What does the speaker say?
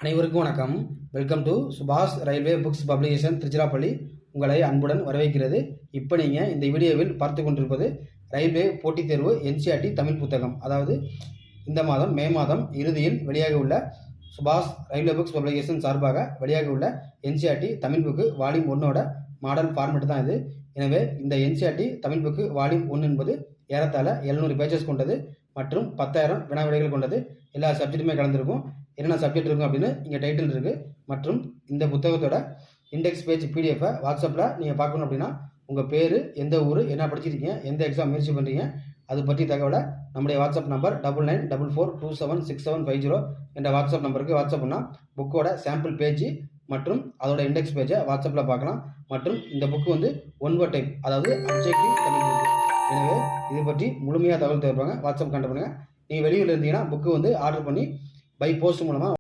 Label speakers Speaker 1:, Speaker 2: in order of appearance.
Speaker 1: அனைவருக்கும் வணக்கம். Welcome to சுபாஷ் ரயில்வே புக்ஸ் பப்ளிகேஷன் திருச்சிராப்பள்ளி உங்களை அன்புடன் வரவேற்கிறது. இப்போ நீங்கள் இந்த வீடியோவில் பார்த்து கொண்டிருப்பது ரயில்வே போட்டித் தேர்வு என்சிஆர்டி தமிழ் புத்தகம். அதாவது இந்த மாதம் மே மாதம் இறுதியில் வெளியாக உள்ள சுபாஷ் ரயில்வே புக்ஸ் பப்ளிகேஷன் சார்பாக வெளியாக உள்ள NCERT Tamil book volume 1 model format தான் இது. எனவே இந்த என்சிஆர்டி தமிழ் புக்கு வால்யூம் 1 என்பது ஏறத்தாழ 700 பேஜஸ் கொண்டது மற்றும் 10,000 வினா விடைகள் கொண்டது. எல்லா சப்ஜெக்ட்டுமே கலந்துருக்கும். என்னென்ன சப்ஜெக்ட் இருக்கும் அப்படின்னு இங்கே டைட்டில் இருக்குது. மற்றும் இந்த புத்தகத்தோட இண்டெக்ஸ் பேஜ் பிடிஎஃபை வாட்ஸ்அப்பில் நீங்கள் பார்க்கணும் அப்படின்னா உங்கள் பேர், எந்த ஊர், என்ன படிச்சிருக்கீங்க, எந்த எக்ஸாம் முயற்சி பண்ணுறீங்க, அது பற்றி தகவலை நம்முடைய வாட்ஸ்அப் நம்பர் 9944276750 என்ற வாட்ஸ்அப் நம்பருக்கு வாட்ஸ்அப் பண்ணால் புக்கோட சாம்பிள் பேஜ் மற்றும் அதோட இண்டெக்ஸ் பேஜை வாட்ஸ்அப்பில் பார்க்கலாம். மற்றும் இந்த புக்கு வந்து ஒன் வேர்ட் டைப், அதாவது அப்ஜெக்டிவ் தமிழ் புக்கு. எனவே இது பற்றி முழுமையாக தகவல் தேவைப்பாங்க. வாட்ஸ்அப் கான்டாக்ட் பண்ணுங்கள். நீங்கள் வெளியூரில் இருந்தீங்கன்னா புக்கு வந்து ஆர்டர் பண்ணி பை போஸ்ட் மூலமாக